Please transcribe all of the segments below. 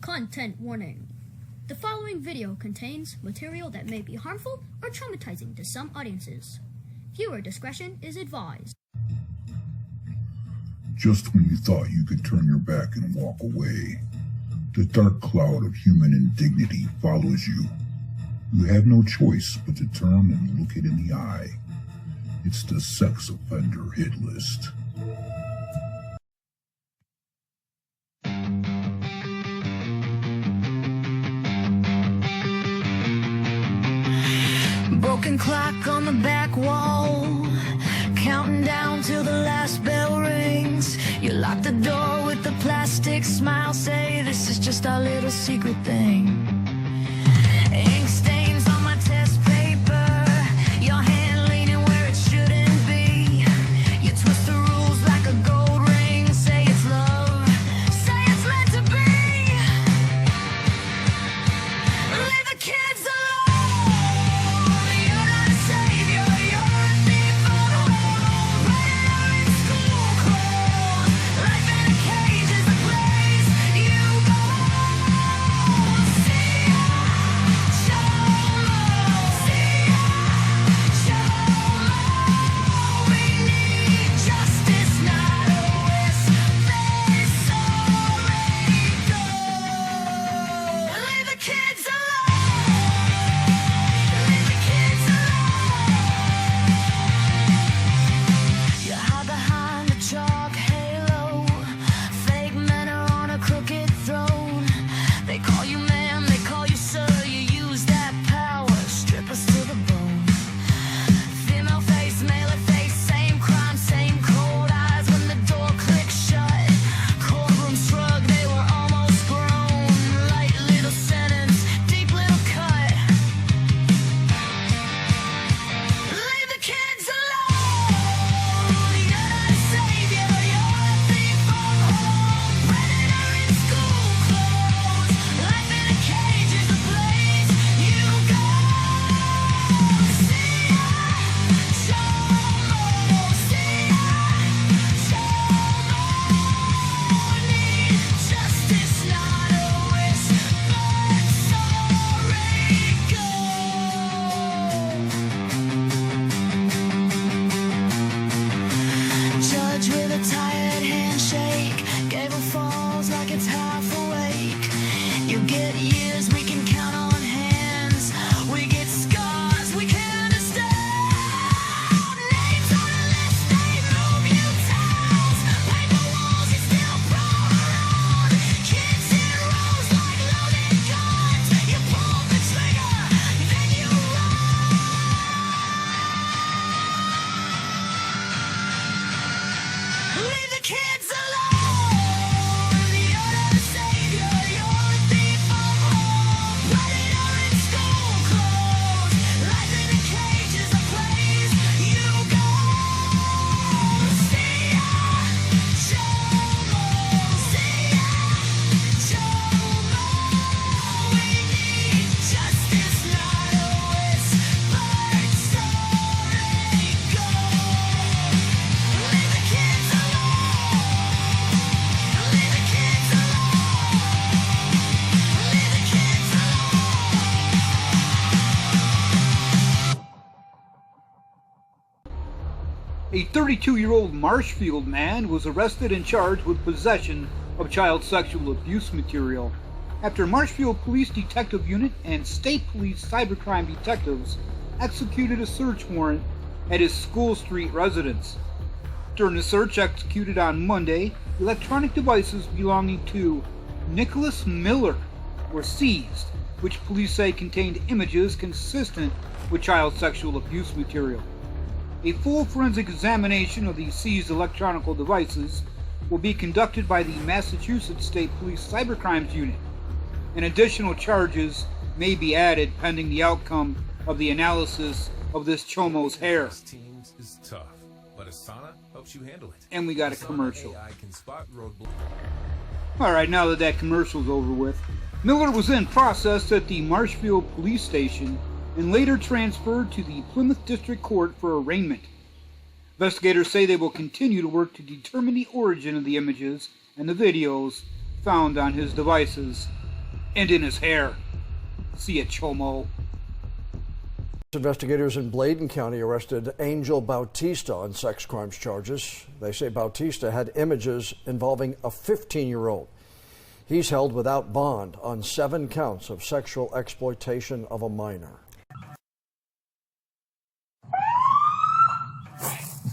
Content warning. The following video contains material that may be harmful or traumatizing to some audiences. Viewer discretion is advised. Just when you thought you could turn your back and walk away, the dark cloud of human indignity follows you. You have no choice but to turn and look it in the eye. It's the Sex Offender Hitlist. Broken clock on the back wall, counting down till the last bell rings. You lock the door with the plastic smile, say this is just our little secret thing. Ink stains on my test paper, your hand leaning where it shouldn't be. You twist the rules like a gold ring, say it's love, say it's meant to be. Leave the kids alone. A 32-year-old Marshfield man was arrested and charged with possession of child sexual abuse material after Marshfield Police Detective Unit and State Police Cybercrime Detectives executed a search warrant at his School Street residence. During the search executed on Monday, electronic devices belonging to Nicholas Miller were seized, which police say contained images consistent with child sexual abuse material. A full forensic examination of the seized electronic devices will be conducted by the Massachusetts State Police Cybercrimes Unit, and additional charges may be added pending the outcome of the analysis of this chomo's hair. Is tough, but Asana helps you handle it. And we got a commercial. AI can spot roadblocks. Alright, now that commercial's over with, Miller was then processed at the Marshfield Police Station and later transferred to the Plymouth District Court for arraignment. Investigators say they will continue to work to determine the origin of the images and the videos found on his devices and in his hair. See ya, Chomo. Investigators in Bladen County arrested Angel Bautista on sex crimes charges. They say Bautista had images involving a 15-year-old. He's held without bond on 7 counts of sexual exploitation of a minor.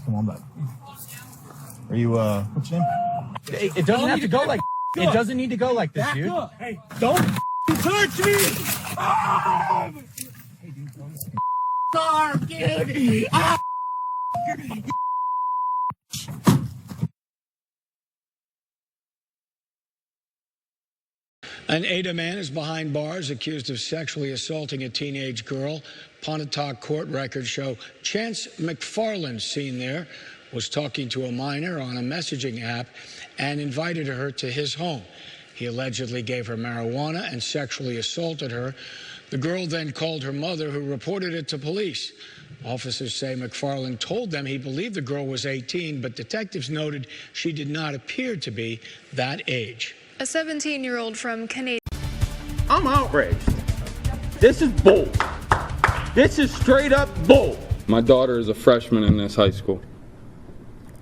Come on back. Are you, what's your name? It doesn't have to go like it doesn't need to go like this, dude. Hey, don't touch me! Hey, dude, don't dude! An Ada man is behind bars accused of sexually assaulting a teenage girl. Pontotoc court records show Chance McFarland, seen there, was talking to a minor on a messaging app and invited her to his home. He allegedly gave her marijuana and sexually assaulted her. The girl then called her mother, who reported it to police. Officers say McFarland told them he believed the girl was 18, but detectives noted she did not appear to be that age. A 17-year-old from Canada. I'm outraged. This is bull. This is straight up bull. My daughter is a freshman in this high school.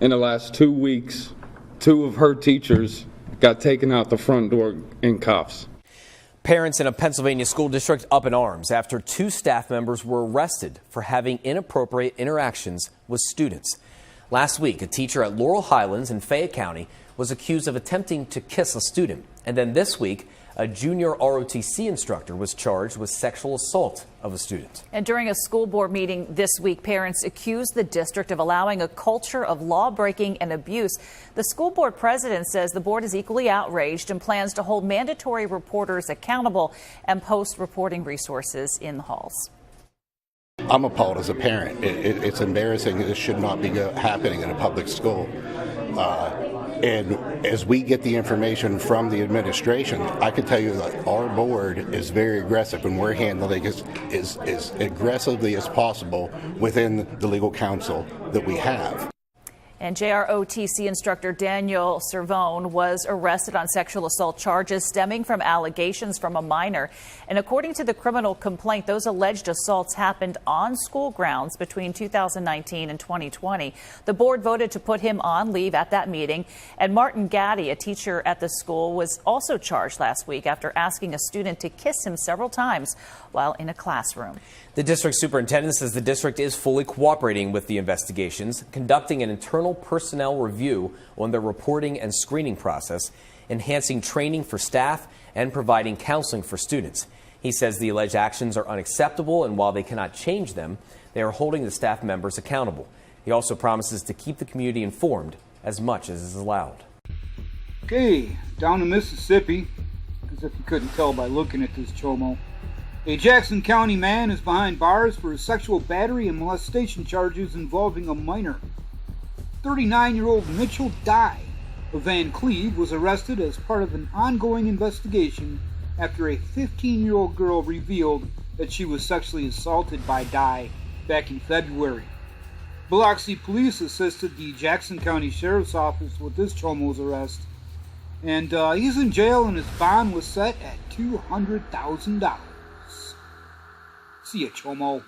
In the last 2 weeks, 2 of her teachers got taken out the front door in cuffs. Parents in a Pennsylvania school district up in arms after 2 staff members were arrested for having inappropriate interactions with students. Last week, a teacher at Laurel Highlands in Fayette County was accused of attempting to kiss a student. And then this week, a junior ROTC instructor was charged with sexual assault of a student. And during a school board meeting this week, parents accused the district of allowing a culture of law breaking and abuse. The school board president says the board is equally outraged and plans to hold mandatory reporters accountable and post reporting resources in the halls. I'm appalled as a parent. It's embarrassing. This should not be happening in a public school. And as we get the information from the administration, I can tell you that our board is very aggressive, and we're handling it as aggressively as possible within the legal counsel that we have. And JROTC instructor Daniel Cervone was arrested on sexual assault charges stemming from allegations from a minor. And according to the criminal complaint, those alleged assaults happened on school grounds between 2019 and 2020. The board voted to put him on leave at that meeting. And Martin Gaddy, a teacher at the school, was also charged last week after asking a student to kiss him several times while in a classroom. The district superintendent says the district is fully cooperating with the investigations, conducting an internal personnel review on their reporting and screening process, enhancing training for staff, and providing counseling for students. He says the alleged actions are unacceptable, and while they cannot change them, they are holding the staff members accountable. He also promises to keep the community informed as much as is allowed. Okay, down to Mississippi, as if you couldn't tell by looking at this chomo. A Jackson County man is behind bars for sexual battery and molestation charges involving a minor. 39-year-old Mitchell Dye of Van Cleve was arrested as part of an ongoing investigation after a 15-year-old girl revealed that she was sexually assaulted by Dye back in February. Biloxi police assisted the Jackson County Sheriff's Office with this chomo's arrest, and he's in jail and his bond was set at $200,000. See ya, chomo.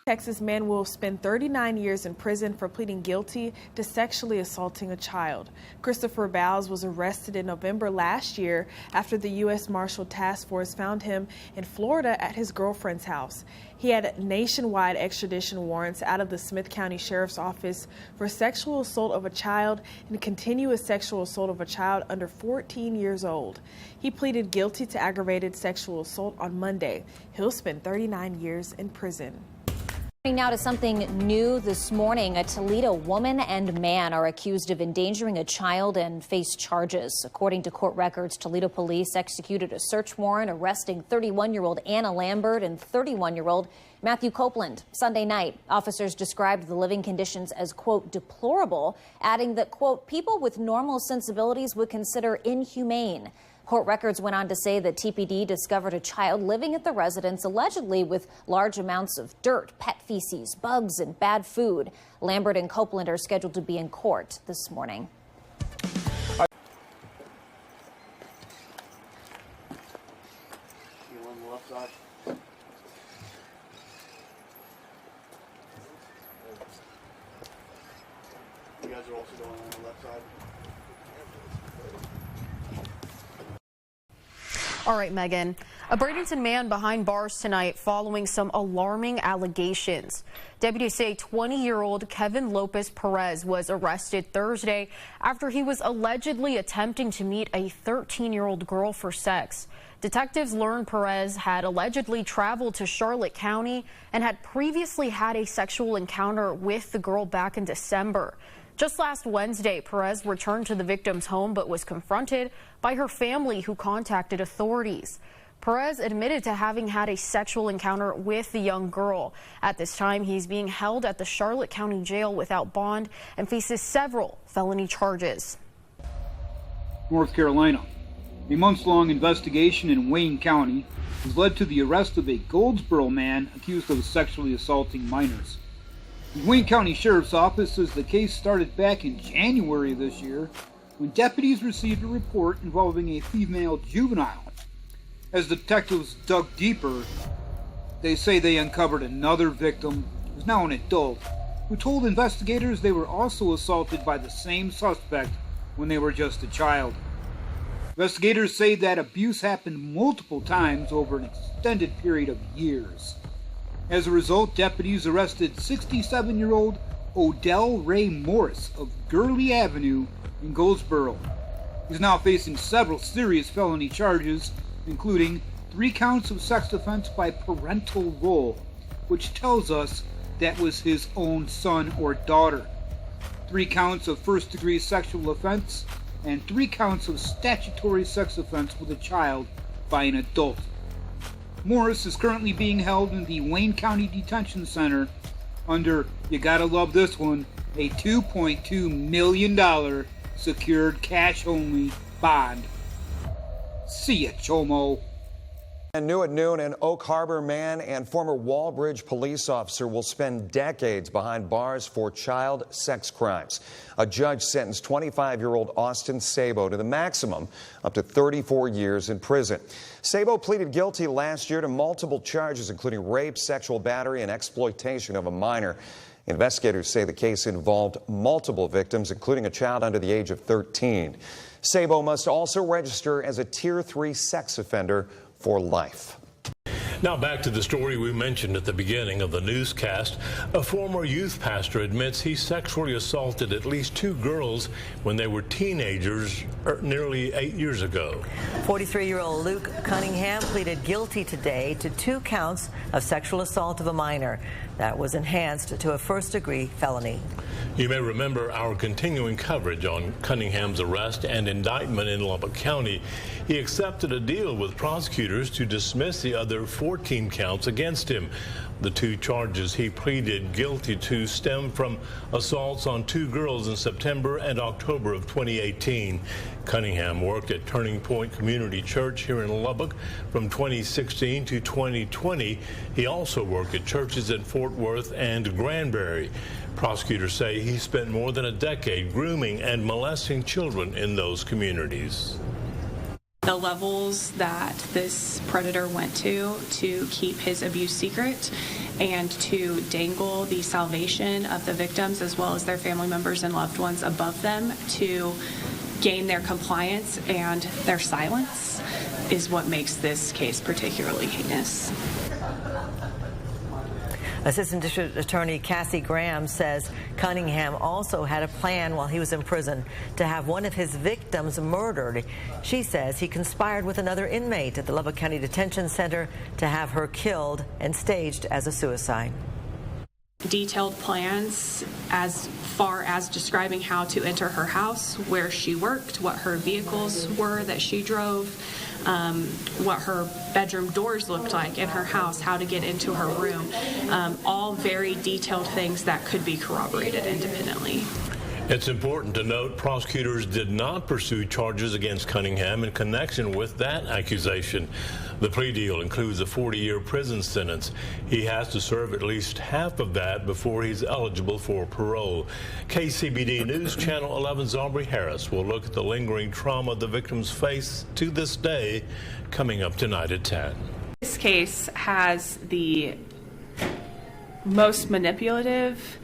Texas man will spend 39 years in prison for pleading guilty to sexually assaulting a child. Christopher Bowles was arrested in November last year after the U.S. Marshal Task Force found him in Florida at his girlfriend's house. He had nationwide extradition warrants out of the Smith County Sheriff's Office for sexual assault of a child and continuous sexual assault of a child under 14 years old. He pleaded guilty to aggravated sexual assault on Monday. He'll spend 39 years in prison. Now to something new this morning. A Toledo woman and man are accused of endangering a child and face charges. According to court records, Toledo police executed a search warrant arresting 31-year-old Anna Lambert and 31-year-old Matthew Copeland. Sunday night, officers described the living conditions as, quote, deplorable, adding that, quote, people with normal sensibilities would consider inhumane. Court records went on to say that TPD discovered a child living at the residence allegedly with large amounts of dirt, pet feces, bugs, and bad food. Lambert and Copeland are scheduled to be in court this morning. the left side. You guys are also going on the left side. All right, Megan. A Bradenton man behind bars tonight following some alarming allegations. Deputies say 20-year-old Kevin Lopez Perez was arrested Thursday after he was allegedly attempting to meet a 13-year-old girl for sex. Detectives learned Perez had allegedly traveled to Charlotte County and had previously had a sexual encounter with the girl back in December. Just last Wednesday, Perez returned to the victim's home but was confronted by her family, who contacted authorities. Perez admitted to having had a sexual encounter with the young girl. At this time, he's being held at the Charlotte County Jail without bond and faces several felony charges. North Carolina. A months-long investigation in Wayne County has led to the arrest of a Goldsboro man accused of sexually assaulting minors. The Wayne County Sheriff's Office says the case started back in January of this year when deputies received a report involving a female juvenile. As detectives dug deeper, they say they uncovered another victim, who's now an adult, who told investigators they were also assaulted by the same suspect when they were just a child. Investigators say that abuse happened multiple times over an extended period of years. As a result, deputies arrested 67-year-old Odell Ray Morris of Gurley Avenue in Goldsboro. He's now facing several serious felony charges, including 3 counts of sex offense by parental role, which tells us that was his own son or daughter, 3 counts of first-degree sexual offense, and 3 counts of statutory sex offense with a child by an adult. Morris is currently being held in the Wayne County Detention Center under, you gotta love this one, a $2.2 million secured cash-only bond. See ya, Chomo. And new at noon, an Oak Harbor man and former Walbridge police officer will spend decades behind bars for child sex crimes. A judge sentenced 25-year-old Austin Sabo to the maximum, up to 34 years in prison. Sabo pleaded guilty last year to multiple charges, including rape, sexual battery, and exploitation of a minor. Investigators say the case involved multiple victims, including a child under the age of 13. Sabo must also register as a Tier 3 sex offender for life. Now back to the story we mentioned at the beginning of the newscast. A former youth pastor admits he sexually assaulted at least 2 girls when they were teenagers nearly 8 years ago. 43-year-old Luke Cunningham pleaded guilty today to 2 counts of sexual assault of a minor. That was enhanced to a first-degree felony. You may remember our continuing coverage on Cunningham's arrest and indictment in Lubbock County. He accepted a deal with prosecutors to dismiss the other 14 counts against him. The 2 charges he pleaded guilty to stem from assaults on 2 girls in September and October of 2018. Cunningham worked at Turning Point Community Church here in Lubbock from 2016 to 2020. He also worked at churches in Fort Worth and Granbury. Prosecutors say he spent more than a decade grooming and molesting children in those communities. The levels that this predator went to keep his abuse secret and to dangle the salvation of the victims as well as their family members and loved ones above them to gain their compliance and their silence is what makes this case particularly heinous. Assistant District Attorney Cassie Graham says Cunningham also had a plan while he was in prison to have one of his victims murdered. She says he conspired with another inmate at the Lubbock County Detention Center to have her killed and staged as a suicide. Detailed plans as far as describing how to enter her house, where she worked, what her vehicles were that she drove, what her bedroom doors looked like in her house, how to get into her room, all very detailed things that could be corroborated independently. It's important to note prosecutors did not pursue charges against Cunningham in connection with that accusation. The plea deal includes a 40-year prison sentence. He has to serve at least half of that before he's eligible for parole. KCBD News Channel 11's Aubrey Harris will look at the lingering trauma the victims face to this day, coming up tonight at 10. This case has the most manipulative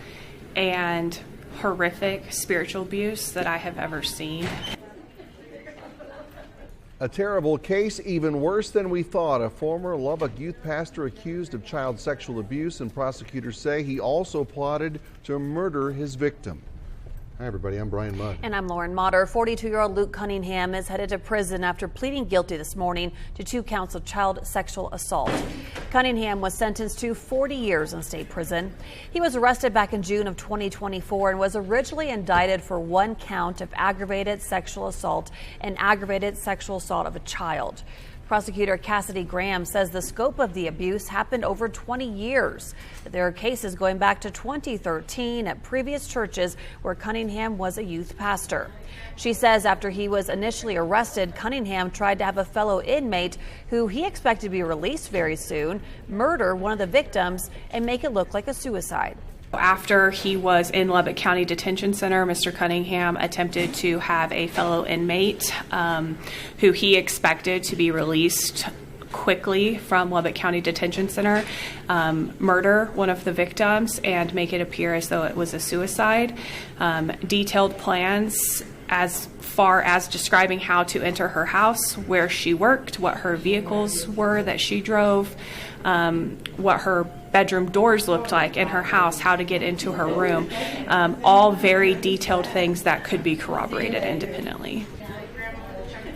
and horrific spiritual abuse that I have ever seen. A terrible case, even worse than we thought. A former Lubbock youth pastor accused of child sexual abuse, and prosecutors say he also plotted to murder his victim. Hi, everybody. I'm Brian Mudd. And I'm Lauren Motter. 42-year-old Luke Cunningham is headed to prison after pleading guilty this morning to 2 counts of child sexual assault. Cunningham was sentenced to 40 years in state prison. He was arrested back in June of 2024 and was originally indicted for 1 count of aggravated sexual assault and aggravated sexual assault of a child. Prosecutor Cassidy Graham says the scope of the abuse happened over 20 years. There are cases going back to 2013 at previous churches where Cunningham was a youth pastor. She says after he was initially arrested, Cunningham tried to have a fellow inmate who he expected to be released very soon murder one of the victims and make it look like a suicide. After he was in Lubbock County Detention Center, Mr. Cunningham attempted to have a fellow inmate who he expected to be released quickly from Lubbock County Detention Center murder one of the victims and make it appear as though it was a suicide. Detailed plans as far as describing how to enter her house, where she worked, what her vehicles were that she drove, what her bedroom doors looked like in her house, how to get into her room, all very detailed things that could be corroborated independently.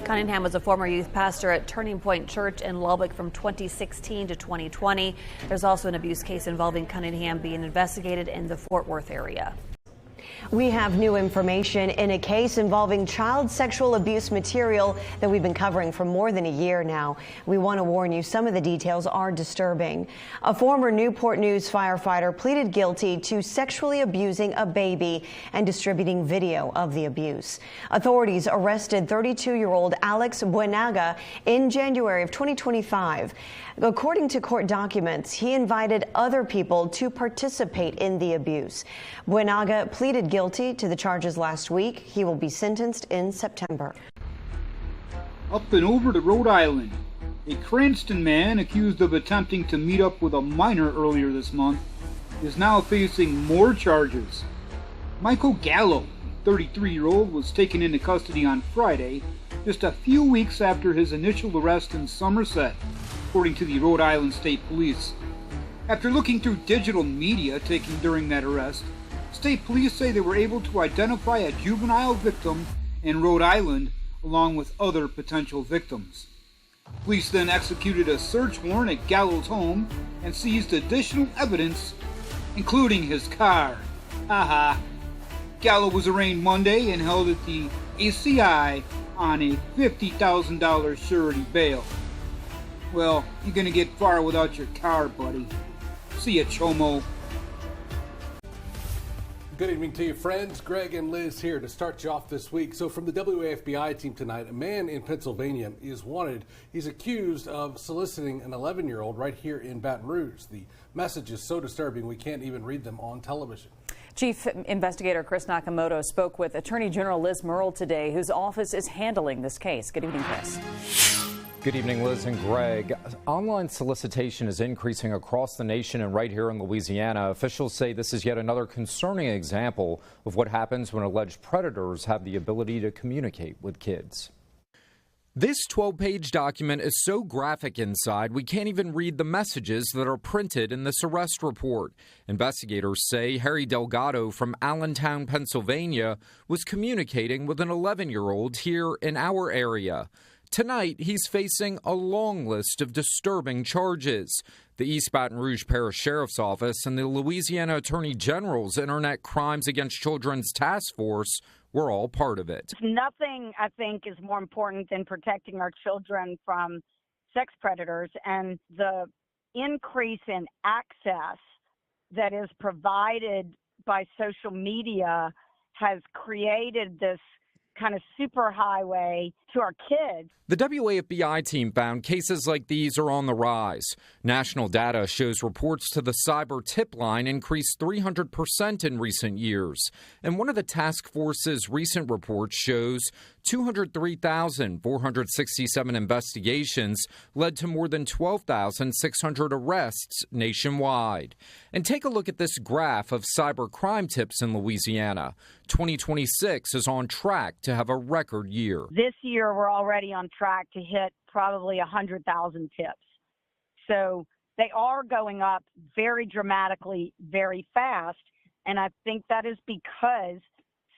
Cunningham was a former youth pastor at Turning Point Church in Lubbock from 2016 to 2020. There's also an abuse case involving Cunningham being investigated in the Fort Worth area. We have new information in a case involving child sexual abuse material that we've been covering for more than a year now. We want to warn you, some of the details are disturbing. A former Newport News firefighter pleaded guilty to sexually abusing a baby and distributing video of the abuse. Authorities arrested 32-year-old Alex Buenaga in January of 2025. According to court documents, he invited other people to participate in the abuse. Buenaga pleaded guilty to the charges last week. He will be sentenced in September. Up and over to Rhode Island. A Cranston man accused of attempting to meet up with a minor earlier this month is now facing more charges. Michael Gallo, a 33-year-old, was taken into custody on Friday, just a few weeks after his initial arrest in Somerset, according to the Rhode Island State Police. After looking through digital media taken during that arrest, State Police say they were able to identify a juvenile victim in Rhode Island along with other potential victims. Police then executed a search warrant at Gallo's home and seized additional evidence, including his car. Haha. Gallo was arraigned Monday and held at the ACI on a $50,000 surety bail. Well, you're gonna get far without your car, buddy. See ya, Chomo. Good evening to you, friends. Greg and Liz here to start you off this week. So from the WAFBI team tonight, a man in Pennsylvania is wanted. He's accused of soliciting an 11-year-old right here in Baton Rouge. The message is so disturbing we can't even read them on television. Chief Investigator Chris Nakamoto spoke with Attorney General Liz Murrell today, whose office is handling this case. Good evening, Chris. Good evening, Liz and Greg. Online solicitation is increasing across the nation and right here in Louisiana. Officials say this is yet another concerning example of what happens when alleged predators have the ability to communicate with kids. This 12-page document is so graphic inside, we can't even read the messages that are printed in this arrest report. Investigators say Harry Delgado from Allentown, Pennsylvania, was communicating with an 11-year-old here in our area. Tonight, he's facing a long list of disturbing charges. The East Baton Rouge Parish Sheriff's Office and the Louisiana Attorney General's Internet Crimes Against Children's Task Force were all part of it. Nothing, I think, is more important than protecting our children from sex predators, and the increase in access that is provided by social media has created this kind of superhighway to our kids. The WAFBI team found cases like these are on the rise. National data shows reports to the cyber tip line increased 300% in recent years. And one of the task force's recent reports shows 203,467 investigations led to more than 12,600 arrests nationwide. And take a look at this graph of cyber crime tips in Louisiana. 2026 is on track to have a record year. This year, we're already on track to hit probably 100,000 tips. So they are going up very dramatically, very fast. And I think that is because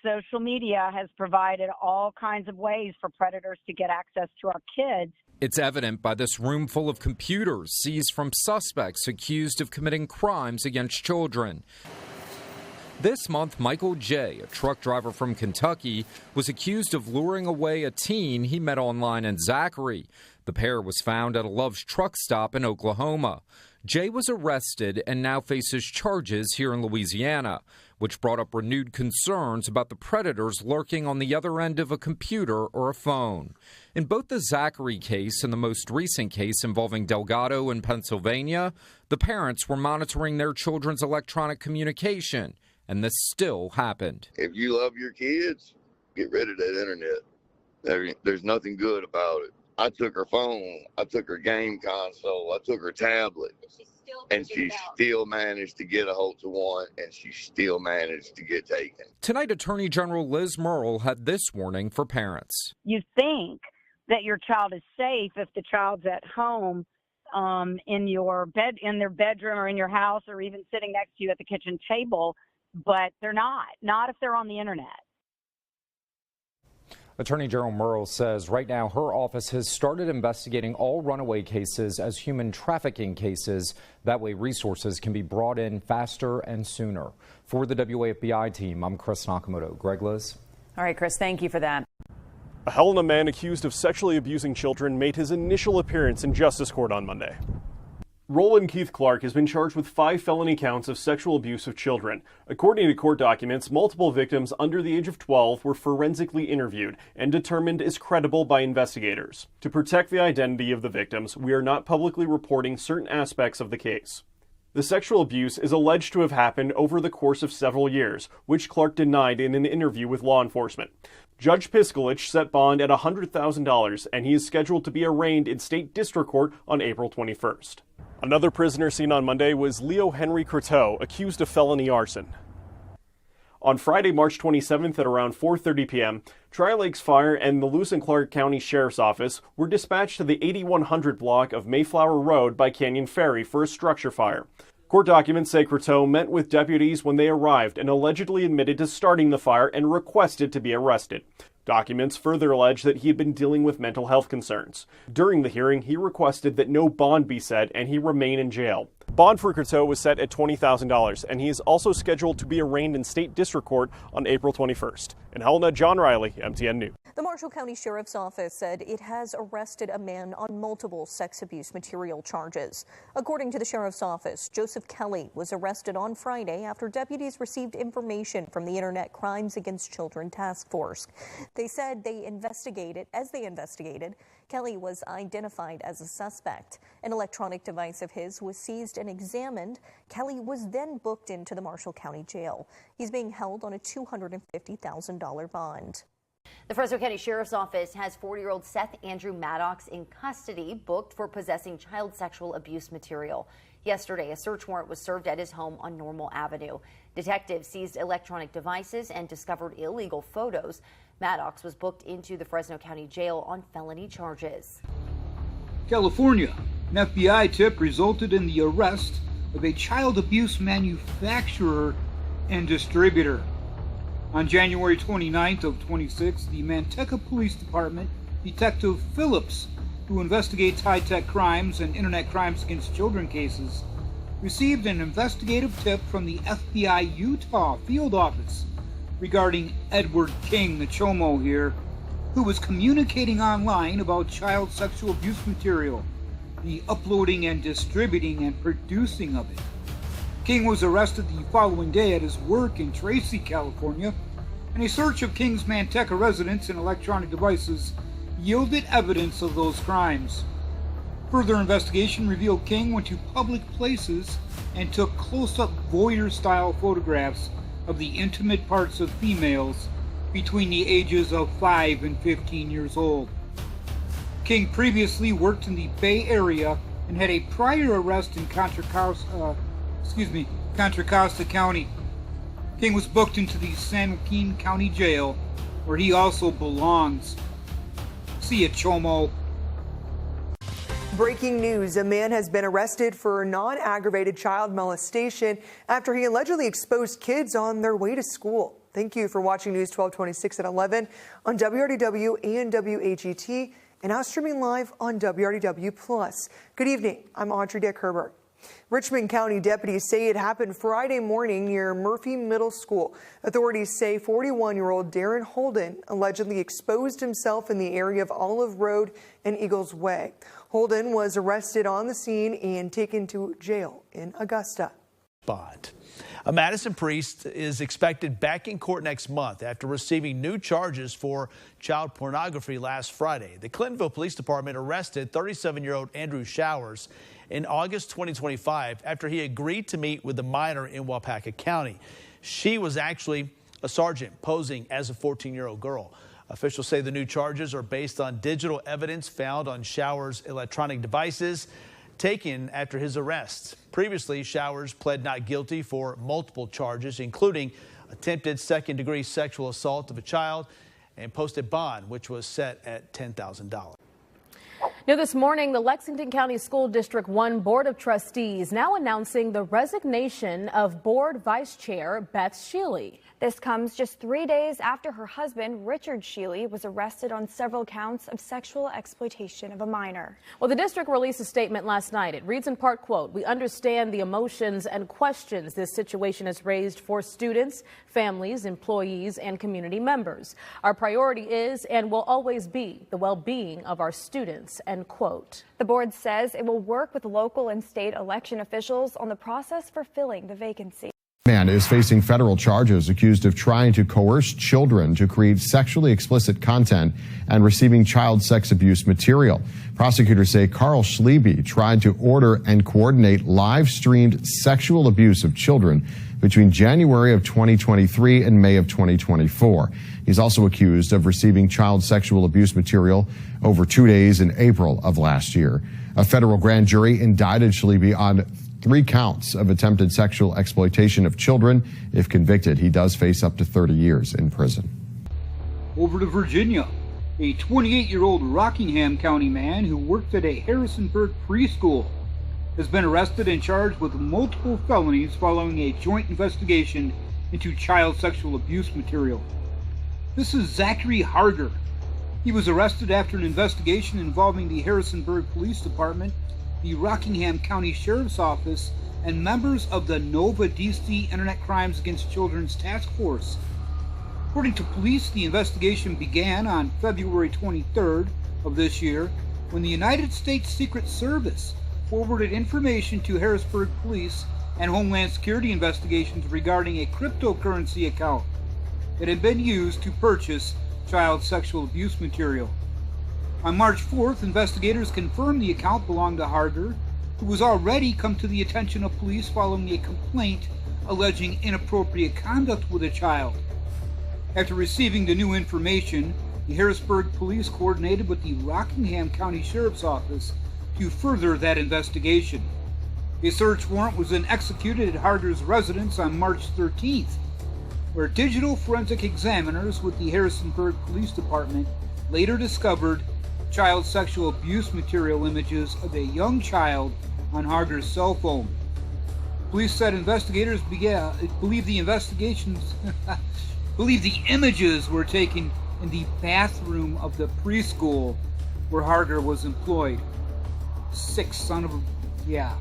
social media has provided all kinds of ways for predators to get access to our kids. It's evident by this room full of computers seized from suspects accused of committing crimes against children. This month, Michael J., a truck driver from Kentucky, was accused of luring away a teen he met online in Zachary. The pair was found at a Love's truck stop in Oklahoma. Jay was arrested and now faces charges here in Louisiana, which brought up renewed concerns about the predators lurking on the other end of a computer or a phone. In both the Zachary case and the most recent case involving Delgado in Pennsylvania, the parents were monitoring their children's electronic communication, and this still happened. If you love your kids, get rid of that internet. There's nothing good about it. I took her phone, I took her game console, I took her tablet, and she still managed to get a hold of one, and she still managed to get taken. Tonight, Attorney General Liz Murrill had this warning for parents. You think that your child is safe if the child's at home in their bedroom or in your house or even sitting next to you at the kitchen table, but they're not if they're on the internet. Attorney General Murrill says right now her office has started investigating all runaway cases as human trafficking cases. That way resources can be brought in faster and sooner. For the WAFBI team, I'm Chris Nakamoto. Greg, Liz. All right, Chris, thank you for that. A Helena man accused of sexually abusing children made his initial appearance in Justice Court on Monday. Roland Keith Clark has been charged with 5 felony counts of sexual abuse of children. According to court documents, multiple victims under the age of 12 were forensically interviewed and determined as credible by investigators. To protect the identity of the victims, we are not publicly reporting certain aspects of the case. The sexual abuse is alleged to have happened over the course of several years, which Clark denied in an interview with law enforcement. Judge Piskalich set bond at $100,000, and he is scheduled to be arraigned in state district court on April 21st. Another prisoner seen on Monday was Leo Henry Croteau, accused of felony arson. On Friday, March 27th at around 4:30 p.m., Tri-Lakes Fire and the Lewis and Clark County Sheriff's Office were dispatched to the 8100 block of Mayflower Road by Canyon Ferry for a structure fire. Court documents say Croteau met with deputies when they arrived and allegedly admitted to starting the fire and requested to be arrested. Documents further allege that he had been dealing with mental health concerns. During the hearing, he requested that no bond be set and he remain in jail. Bond for Croteau was set at $20,000, and he is also scheduled to be arraigned in state district court on April 21st. In Helena, John Riley, MTN News. The Marshall County Sheriff's Office said it has arrested a man on multiple sex abuse material charges. According to the Sheriff's Office, Joseph Kelly was arrested on Friday after deputies received information from the Internet Crimes Against Children Task Force. They said as they investigated, Kelly was identified as a suspect. An electronic device of his was seized and examined. Kelly was then booked into the Marshall County Jail. He's being held on a $250,000 bond. The Fresno County Sheriff's Office has 40-year-old Seth Andrew Maddox in custody, booked for possessing child sexual abuse material. Yesterday, a search warrant was served at his home on Normal Avenue. Detectives seized electronic devices and discovered illegal photos. Maddox was booked into the Fresno County Jail on felony charges. California, an FBI tip resulted in the arrest of a child abuse manufacturer and distributor. On January 29th of 26, the Manteca Police Department Detective Phillips, who investigates high-tech crimes and internet crimes against children cases, received an investigative tip from the FBI Utah field office regarding Edward King, the Chomo here, who was communicating online about child sexual abuse material, the uploading and distributing and producing of it. King was arrested the following day at his work in Tracy, California, and a search of King's Manteca residence and electronic devices yielded evidence of those crimes. Further investigation revealed King went to public places and took close-up voyeur-style photographs of the intimate parts of females between the ages of 5 and 15 years old. King previously worked in the Bay Area and had a prior arrest in Contra Costa County. King was booked into the San Joaquin County Jail, where he also belongs. See ya, Chomo. Breaking news, a man has been arrested for non-aggravated child molestation after he allegedly exposed kids on their way to school. Thank you for watching News 1226 at 11 on WRDW and WHET, and now streaming live on WRDW+. Good evening, I'm Audrey Dick Herbert. Richmond County deputies say it happened Friday morning near Murphy Middle School. Authorities say 41-year-old Darren Holden allegedly exposed himself in the area of Olive Road and Eagles Way. Holden was arrested on the scene and taken to jail in Augusta. Bond. A Madison priest is expected back in court next month after receiving new charges for child pornography last Friday. The Clintonville Police Department arrested 37-year-old Andrew Showers in August 2025 after he agreed to meet with a minor in Waupaca County. She was actually a sergeant posing as a 14-year-old girl. Officials say the new charges are based on digital evidence found on Showers' electronic devices taken after his arrest. Previously, Showers pled not guilty for multiple charges, including attempted second-degree sexual assault of a child, and posted bond, which was set at $10,000. Now, this morning, the Lexington County School District 1 Board of Trustees now announcing the resignation of Board Vice Chair Beth Sheely. This comes just 3 days after her husband, Richard Sheely, was arrested on several counts of sexual exploitation of a minor. Well, the district released a statement last night. It reads in part, quote, "We understand the emotions and questions this situation has raised for students, families, employees, and community members. Our priority is and will always be the well-being of our students," end quote. The board says it will work with local and state election officials on the process for filling the vacancy. Man is facing federal charges accused of trying to coerce children to create sexually explicit content and receiving child sex abuse material. Prosecutors say Carl Schliebe tried to order and coordinate live-streamed sexual abuse of children between January of 2023 and May of 2024. He's also accused of receiving child sexual abuse material over 2 days in April of last year. A federal grand jury indicted Schliebe on 3 counts of attempted sexual exploitation of children. If convicted, he does face up to 30 years in prison. Over to Virginia. A 28-year-old Rockingham County man who worked at a Harrisonburg preschool has been arrested and charged with multiple felonies following a joint investigation into child sexual abuse material. This is Zachary Harger. He was arrested after an investigation involving the Harrisonburg Police Department, the Rockingham County Sheriff's Office, and members of the Nova DC Internet Crimes Against Children's Task Force. According to police, the investigation began on February 23rd of this year when the United States Secret Service forwarded information to Harrisburg Police and Homeland Security investigations regarding a cryptocurrency account that had been used to purchase child sexual abuse material. On March 4th, investigators confirmed the account belonged to Harder, who was already come to the attention of police following a complaint alleging inappropriate conduct with a child. After receiving the new information, the Harrisburg Police coordinated with the Rockingham County Sheriff's Office to further that investigation. A search warrant was then executed at Harder's residence on March 13th, where digital forensic examiners with the Harrisonburg Police Department later discovered child sexual abuse material images of a young child on Harder's cell phone. Police said investigators believe the images were taken in the bathroom of the preschool where Harder was employed. Sick son of a... yeah.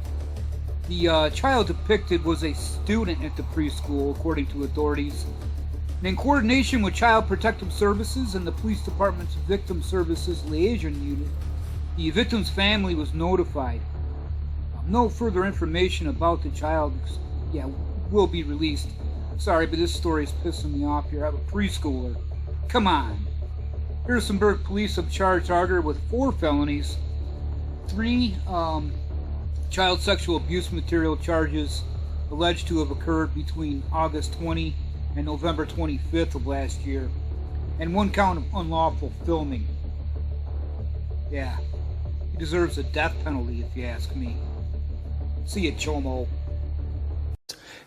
The child depicted was a student at the preschool, according to authorities. And in coordination with Child Protective Services and the Police Department's Victim Services Liaison Unit, the victim's family was notified. No further information about the child will be released. Sorry, but this story is pissing me off here. I have a preschooler. Come on. Harrisonburg police have charged Harder with 4 felonies, 3 child sexual abuse material charges alleged to have occurred between August 20 and November 25th of last year. and 1 count of unlawful filming. Yeah, he deserves a death penalty if you ask me. See you, Chomo.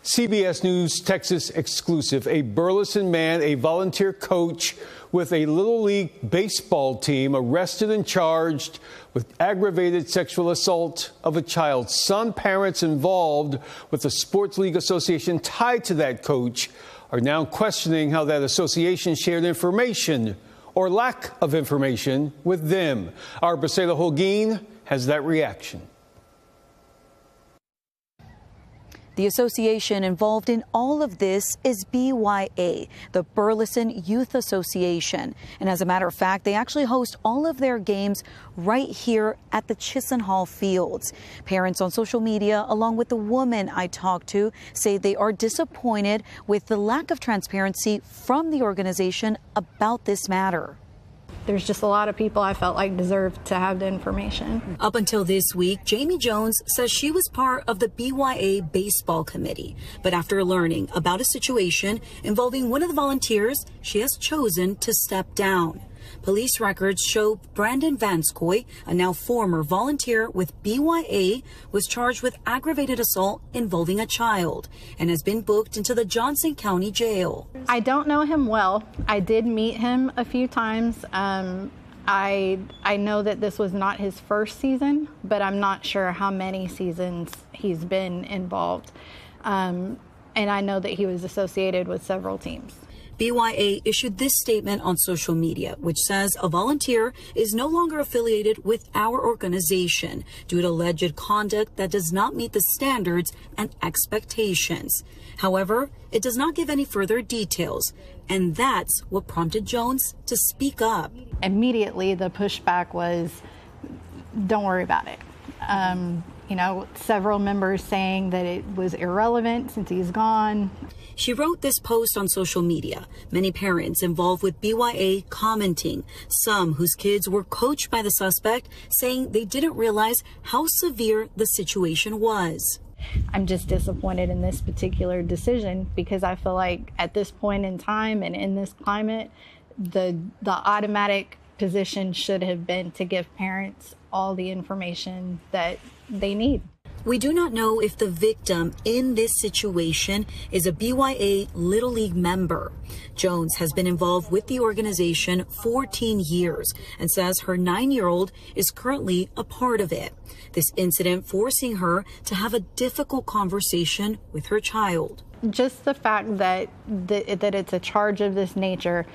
CBS News Texas exclusive. A Burleson man, a volunteer coach with a Little League baseball team, arrested and charged with aggravated sexual assault of a child. Some parents involved with the Sports League Association tied to that coach are now questioning how that association shared information or lack of information with them. Our Bracela Holguin has that reaction. The association involved in all of this is BYA, the Burleson Youth Association. And as a matter of fact, they actually host all of their games right here at the Chisenhall Fields. Parents on social media, along with the woman I talked to, say they are disappointed with the lack of transparency from the organization about this matter. There's just a lot of people I felt like deserved to have the information. Up until this week, Jamie Jones says she was part of the BYA baseball committee. But after learning about a situation involving one of the volunteers, she has chosen to step down. Police records show Brandon Vanskoy, a now former volunteer with BYA, was charged with aggravated assault involving a child and has been booked into the Johnson County Jail. I don't know him well. I did meet him a few times. I know that this was not his first season, but I'm not sure how many seasons he's been involved. And I know that he was associated with several teams. BYA issued this statement on social media, which says a volunteer is no longer affiliated with our organization due to alleged conduct that does not meet the standards and expectations. However, it does not give any further details, and that's what prompted Jones to speak up. Immediately, the pushback was, don't worry about it. Several members saying that it was irrelevant since he's gone. She wrote this post on social media. Many parents involved with BYA commenting, some whose kids were coached by the suspect, saying they didn't realize how severe the situation was. I'm just disappointed in this particular decision because I feel like at this point in time and in this climate, the automatic position should have been to give parents all the information that they need. We do not know if the victim in this situation is a BYA Little League member. Jones has been involved with the organization 14 years and says her 9-year-old is currently a part of it. This incident forcing her to have a difficult conversation with her child. Just the fact that it's a charge of this nature,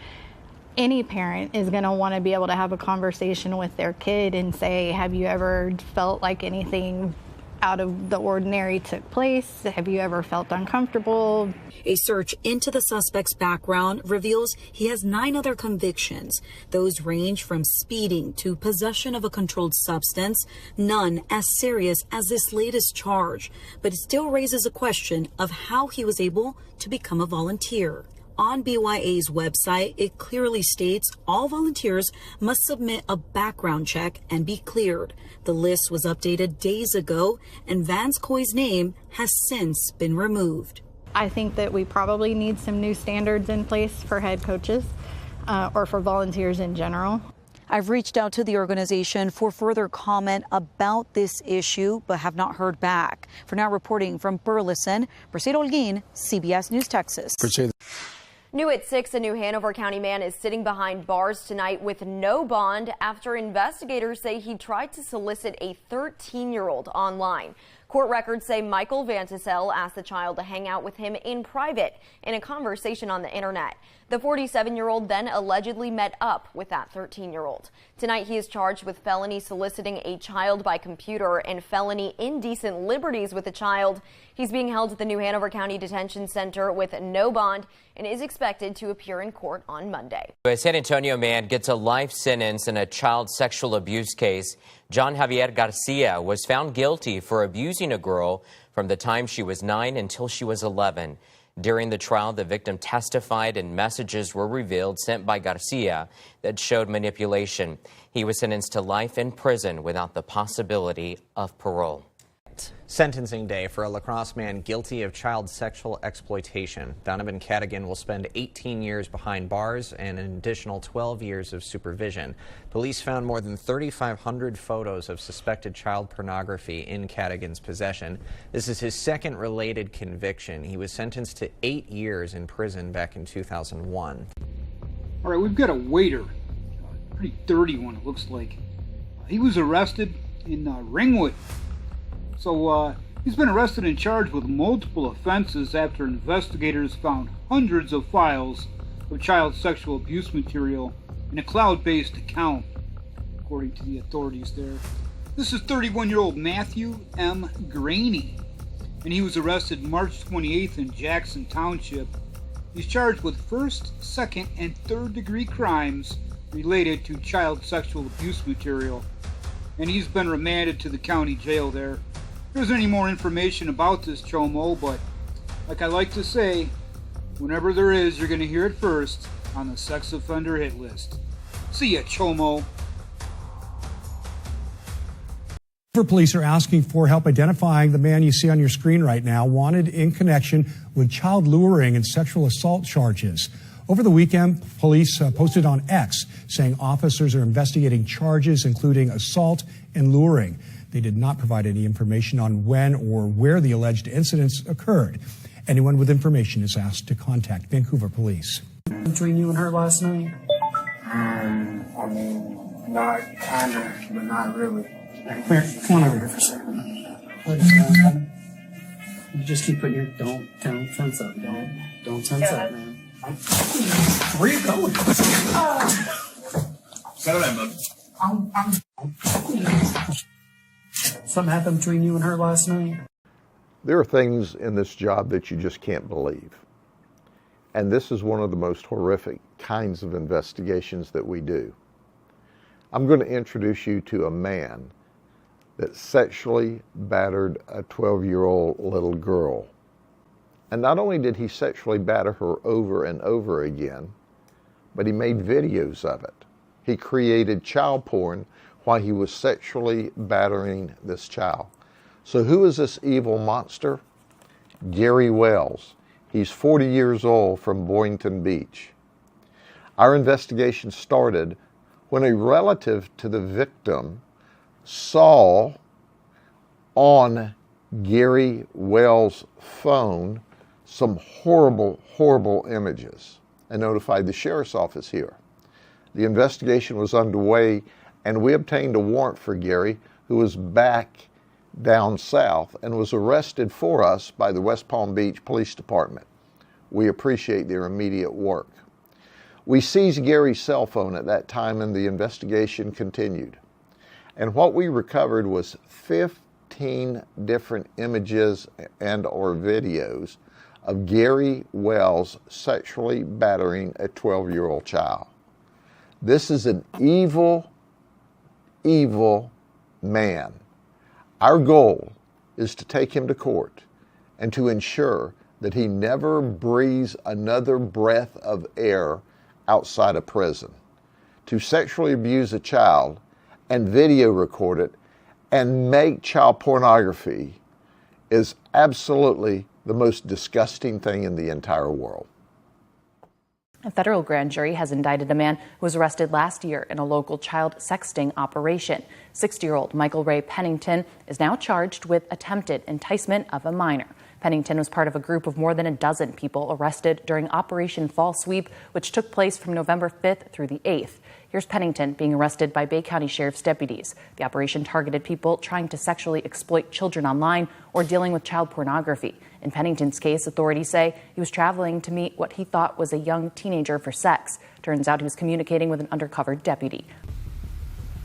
any parent is going to want to be able to have a conversation with their kid and say, have you ever felt like anything out of the ordinary took place? Have you ever felt uncomfortable? A search into the suspect's background reveals he has 9 other convictions. Those range from speeding to possession of a controlled substance, none as serious as this latest charge. But it still raises a question of how he was able to become a volunteer. On BYA's website, it clearly states all volunteers must submit a background check and be cleared. The list was updated days ago, and Vanskoy's name has since been removed. I think that we probably need some new standards in place for head coaches or for volunteers in general. I've reached out to the organization for further comment about this issue, but have not heard back. For now, reporting from Burleson, Bracela Holguin, CBS News Texas. New at 6, a New Hanover County man is sitting behind bars tonight with no bond after investigators say he tried to solicit a 13-year-old online. Court records say Michael Vantisel asked the child to hang out with him in private in a conversation on the internet. The 47-year-old then allegedly met up with that 13-year-old. Tonight he is charged with felony soliciting a child by computer and felony indecent liberties with a child. He's being held at the New Hanover County Detention Center with no bond and is expected to appear in court on Monday. A San Antonio man gets a life sentence in a child sexual abuse case. John Javier Garcia was found guilty for abusing a girl from the time she was 9 until she was 11. During the trial, the victim testified and messages were revealed sent by Garcia that showed manipulation. He was sentenced to life in prison without the possibility of parole. second sentencing day for a La Crosse man guilty of child sexual exploitation. Donovan Cadigan will spend 18 years behind bars and an additional 12 years of supervision. Police found more than 3,500 photos of suspected child pornography in Cadigan's possession. This is his second related conviction. He was sentenced to 8 years in prison back in 2001. All right, we've got a waiter, a pretty dirty one it looks like. He was arrested in Ringwood. So he's been arrested and charged with multiple offenses after investigators found hundreds of files of child sexual abuse material in a cloud-based account, according to the authorities there. This is 31-year-old Matthew M. Graney, and he was arrested March 28th in Jackson Township. He's charged with first, second, and third-degree crimes related to child sexual abuse material, and he's been remanded to the county jail there. There isn't any more information about this chomo, but like I like to say, whenever there is, you're going to hear it first on the Sex Offender Hit List. See ya, chomo. Police are asking for help identifying the man you see on your screen right now, wanted in connection with child luring and sexual assault charges. Over the weekend, police posted on X saying officers are investigating charges including assault and luring. They did not provide any information on when or where the alleged incidents occurred. Anyone with information is asked to contact Vancouver Police. Between you and her last night? I mean, not kinda, but not really. Come on over here for a second. You just keep putting your don't tense up. Don't tense up, man. Where are you going? Settle down, bud. Something happened between you and her last night? There are things in this job that you just can't believe. And this is one of the most horrific kinds of investigations that we do. I'm going to introduce you to a man that sexually battered a 12-year-old little girl. And not only did he sexually batter her over and over again, but he made videos of it. He created child porn while he was sexually battering this child. So who is this evil monster? Gary Wells. He's 40 years old from Boynton Beach. Our investigation started when a relative to the victim saw on Gary Wells' phone some horrible, horrible images and notified the sheriff's office here. The investigation was underway and we obtained a warrant for Gary, who was back down south and was arrested for us by the West Palm Beach Police Department. We appreciate their immediate work. We seized Gary's cell phone at that time and the investigation continued. And what we recovered was 15 different images and or videos of Gary Wells sexually battering a 12-year-old child. This is an evil, evil man. Our goal is to take him to court and to ensure that he never breathes another breath of air outside of prison. To sexually abuse a child and video record it and make child pornography is absolutely the most disgusting thing in the entire world. A federal grand jury has indicted a man who was arrested last year in a local child sexting operation. 60-year-old Michael Ray Pennington is now charged with attempted enticement of a minor. Pennington was part of a group of more than a dozen people arrested during Operation Fall Sweep, which took place from November 5th through the 8th. Here's Pennington being arrested by Bay County Sheriff's deputies. The operation targeted people trying to sexually exploit children online or dealing with child pornography. In Pennington's case, authorities say he was traveling to meet what he thought was a young teenager for sex. Turns out he was communicating with an undercover deputy.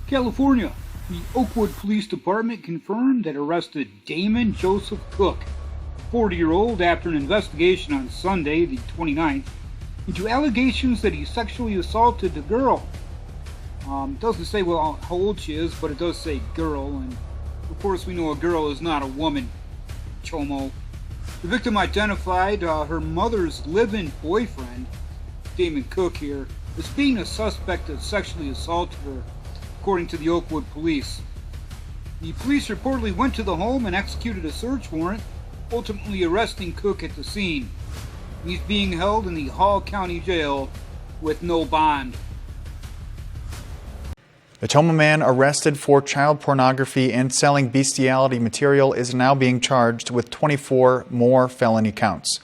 California. The Oakwood Police Department confirmed that arrested Damon Joseph Cook, 40-year-old, after an investigation on Sunday, the 29th, into allegations that he sexually assaulted the girl. It doesn't say how old she is, but it does say girl, and of course we know a girl is not a woman. Chomo. The victim identified her mother's live-in boyfriend, Damon Cook here, as being a suspect that sexually assaulted her, according to the Oakwood police. The police reportedly went to the home and executed a search warrant, ultimately arresting Cook at the scene. He's being held in the Hall County Jail with no bond. The Toma man arrested for child pornography and selling bestiality material is now being charged with 24 more felony counts.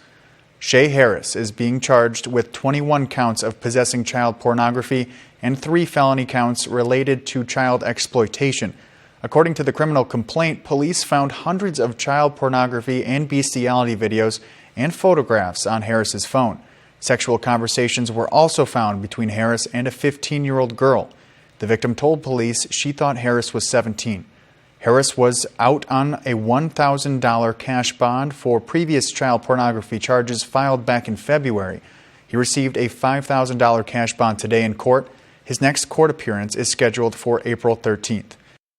Shay Harris is being charged with 21 counts of possessing child pornography and 3 felony counts related to child exploitation. According to the criminal complaint, police found hundreds of child pornography and bestiality videos and photographs on Harris's phone. Sexual conversations were also found between Harris and a 15-year-old girl. The victim told police she thought Harris was 17. Harris was out on a $1,000 cash bond for previous child pornography charges filed back in February. He received a $5,000 cash bond today in court. His next court appearance is scheduled for April 13th.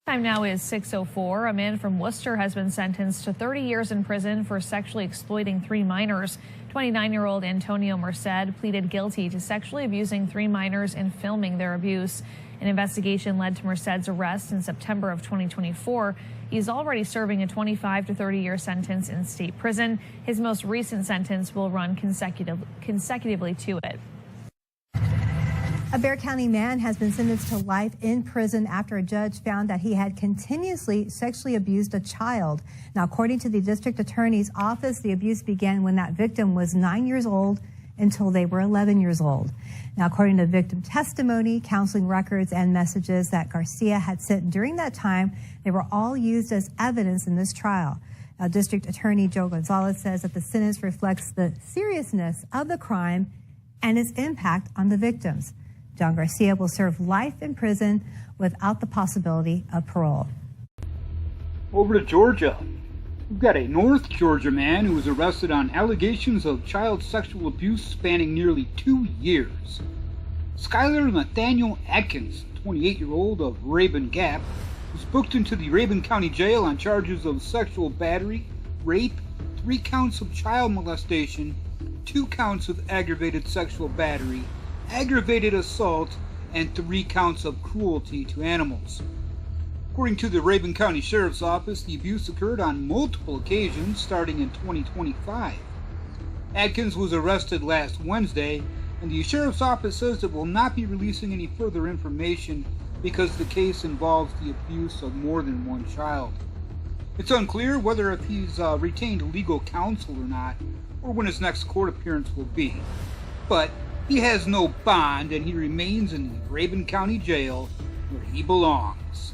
Time now is 6:04. A man from Worcester has been sentenced to 30 years in prison for sexually exploiting 3 minors. 29-year-old Antonio Merced pleaded guilty to sexually abusing 3 minors and filming their abuse. An investigation led to Merced's arrest in September of 2024. He's already serving a 25 to 30-year sentence in state prison. His most recent sentence will run consecutively to it. A Bexar County man has been sentenced to life in prison after a judge found that he had continuously sexually abused a child. Now, according to the district attorney's office, the abuse began when that victim was 9 years old until they were 11 years old. Now, according to victim testimony, counseling records, and messages that Garcia had sent during that time, they were all used as evidence in this trial. Now, District Attorney Joe Gonzalez says that the sentence reflects the seriousness of the crime and its impact on the victims. John Garcia will serve life in prison without the possibility of parole. Over to Georgia. We've got a North Georgia man who was arrested on allegations of child sexual abuse spanning nearly 2 years. Skylar Nathaniel Atkins, 28-year-old of Rabun Gap, was booked into the Rabun County Jail on charges of sexual battery, rape, 3 counts of child molestation, 2 counts of aggravated sexual battery, aggravated assault, and 3 counts of cruelty to animals. According to the Rabun County Sheriff's Office, the abuse occurred on multiple occasions starting in 2025. Atkins was arrested last Wednesday, and the Sheriff's Office says it will not be releasing any further information because the case involves the abuse of more than 1 child. It's unclear whether if he's retained legal counsel or not, or when his next court appearance will be. But he has no bond, and he remains in the Rabun County Jail where he belongs.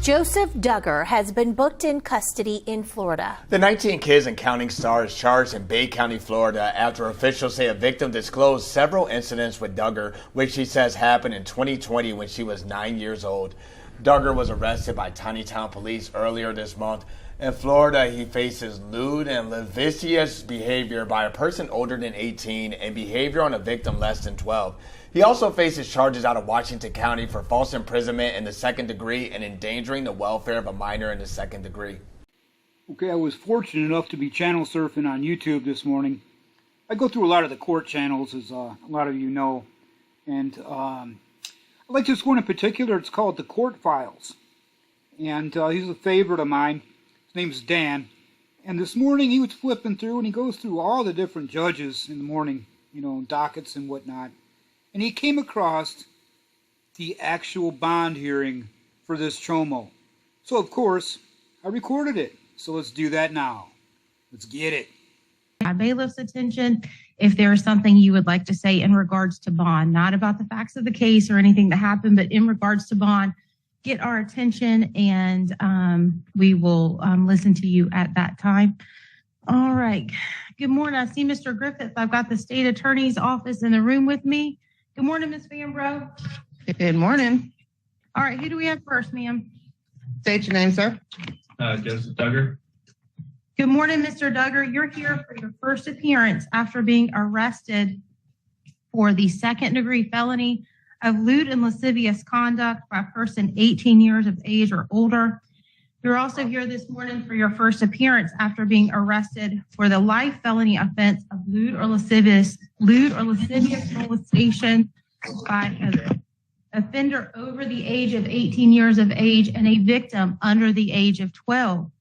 Joseph Duggar has been booked in custody in Florida. The 19 kids and counting star is charged in Bay County, Florida, after officials say a victim disclosed several incidents with Duggar, which she says happened in 2020 when she was 9 years old. Duggar was arrested by Tiny Town police earlier this month. In Florida, he faces lewd and lascivious behavior by a person older than 18 and behavior on a victim less than 12. He also faces charges out of Washington County for false imprisonment in the 2nd degree and endangering the welfare of a minor in the 2nd degree. Okay, I was fortunate enough to be channel surfing on YouTube this morning. I go through a lot of the court channels, as a lot of you know, and I like this one in particular. It's called The Court Files, and he's a favorite of mine. His name's Dan, and this morning he was flipping through, and he goes through all the different judges in the morning, you know, dockets and whatnot, and he came across the actual bond hearing for this chomo. So, of course, I recorded it. So let's do that now. Let's get it. Bailiff's attention if there is something you would like to say in regards to bond, not about the facts of the case or anything that happened, but in regards to bond, get our attention, and we will listen to you at that time. All right. Good morning. I see Mr. Griffith. I've got the state attorney's office in the room with me. Good morning, Ms. Vanbro. Good morning. All right. Who do we have first, ma'am? State your name, sir. Joseph Duggar. Good morning, Mr. Duggar. You're here for your first appearance after being arrested for the 2nd-degree felony of lewd and lascivious conduct by a person 18 years of age or older. You're also here this morning for your first appearance after being arrested for the life felony offense of lewd or lascivious molestation by offender over the age of 18 years of age, and a victim under the age of 12.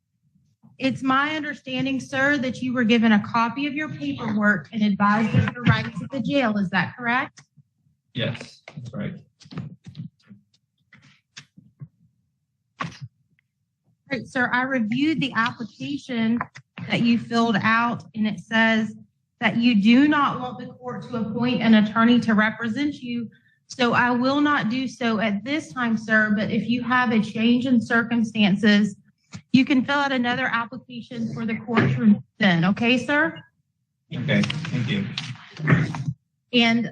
It's my understanding, sir, that you were given a copy of your paperwork and advised of your rights at the jail. Is that correct? Yes, that's right. All right, sir, I reviewed the application that you filled out, and it says that you do not want the court to appoint an attorney to represent you. So I will not do so at this time, sir, but if you have a change in circumstances, you can fill out another application for the court to review then. Okay, sir? Okay, thank you. And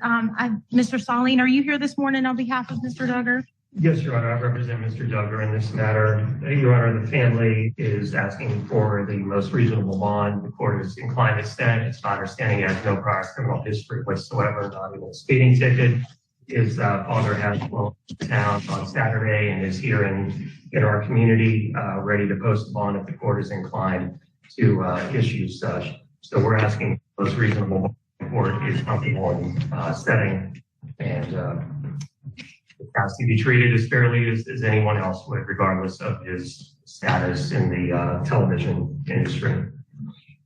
Mr. Saline, are you here this morning on behalf of Mr. Duggar? Yes, Your Honor. I represent Mr. Duggar in this matter. Your Honor, the family is asking for the most reasonable bond. The court is inclined to extend. It's my understanding he has no prior criminal history whatsoever, not even a speeding ticket. His father has flown to town on Saturday and is here in our community, ready to post a bond if the court is inclined to issue such. So we're asking the most reasonable bond the court is comfortable in setting, and it has to be treated as fairly as anyone else would, regardless of his status in the television industry.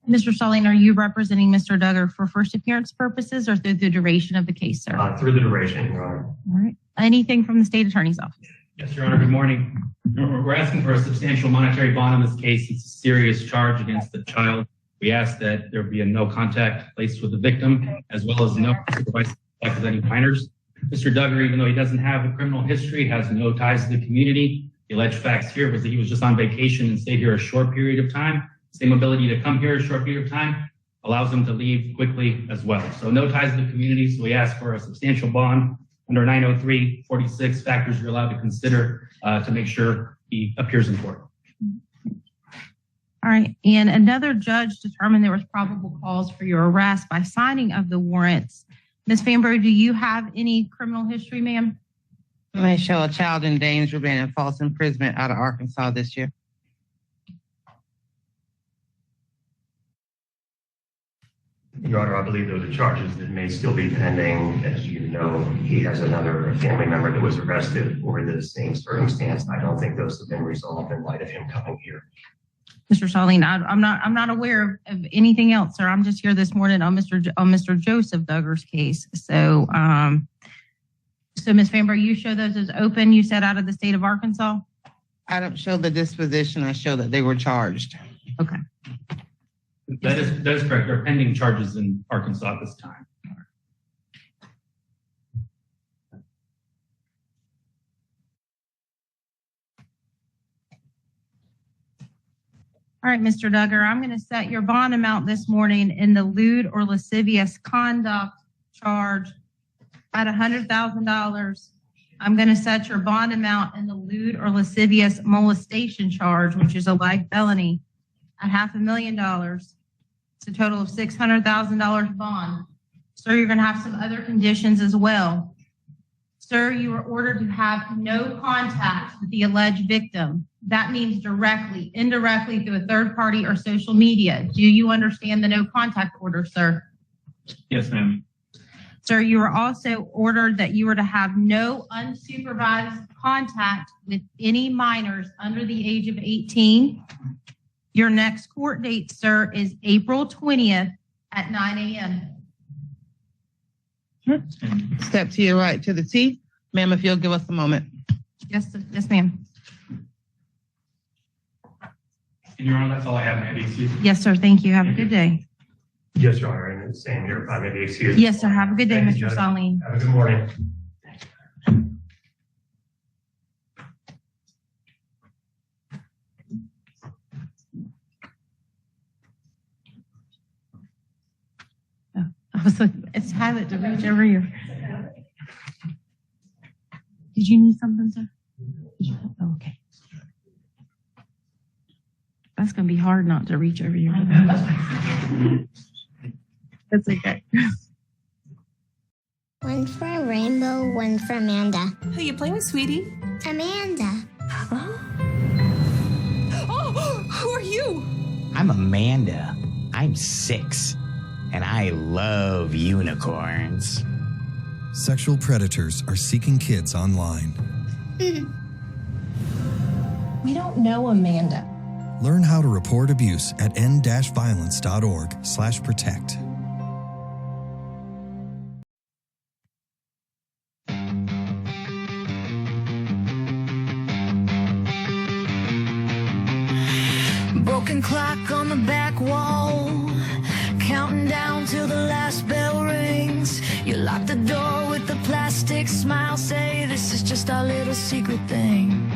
Mr. Saline, are you representing Mr. Duggar for first appearance purposes or through the duration of the case, sir? Through the duration, Your Honor. All right. Anything from the state attorney's office? Yes, Your Honor, good morning. We're asking for a substantial monetary bond in this case. It's a serious charge against the child. We ask that there be a no contact placed with the victim, as well as no supervised contact with any minors. Mr. Duggar, even though he doesn't have a criminal history, has no ties to the community. The alleged facts here was that he was just on vacation and stayed here a short period of time. Same ability to come here a short period of time allows him to leave quickly as well. So no ties to the community. So we ask for a substantial bond under 903-46 factors you're allowed to consider to make sure he appears in court. All right. And another judge determined there was probable cause for your arrest by signing of the warrants. Ms. Fambro, do you have any criminal history, ma'am? They show a child in danger being in false imprisonment out of Arkansas this year. Your Honor, I believe those are charges that may still be pending. As you know, he has another family member that was arrested for the same circumstance. I don't think those have been resolved in light of him coming here. Mr. Saline, I'm not aware of anything else, sir. I'm just here this morning on Mr. Joseph Duggar's case. So, so Ms. Fambro, you show those as open. You said out of the state of Arkansas. I don't show the disposition. I show that they were charged. Okay. That is correct. There are pending charges in Arkansas at this time. All right, Mr. Duggar, I'm going to set your bond amount this morning in the lewd or lascivious conduct charge at $100,000. I'm going to set your bond amount in the lewd or lascivious molestation charge, which is a life felony, at $500,000. It's a total of $600,000 bond. Sir, you're going to have some other conditions as well. Sir, you are ordered to have no contact with the alleged victim. That means directly, indirectly through a third party or social media. Do you understand the no contact order, sir? Yes, ma'am. Sir, you are also ordered that you are to have no unsupervised contact with any minors under the age of 18. Your next court date, sir, is April 20th at 9 a.m. Step to your right to the T. Ma'am, if you'll give us a moment. Yes, ma'am. Your Honor, that's all I have. Maybe excuse me. Yes, sir. Thank you. Have a good day. Yes, Your Honor, and the same here. If I may be excused. Yes, sir. Have a good day, Thank you, Mr. Judge. Saline. Have a good morning. I was like, it's habit to reach over here. Did you need something, sir? Oh, okay. That's going to be hard not to reach over here. That's okay. One for Rainbow, one for Amanda. Who you playing with, sweetie? Amanda. Oh, who are you? I'm Amanda. I'm 6, and I love unicorns. Sexual predators are seeking kids online. We don't know Amanda. Learn how to report abuse at end-violence.org/protect. Broken clock on the back wall, counting down till the last bell rings. You lock the door with a plastic smile, say this is just our little secret thing.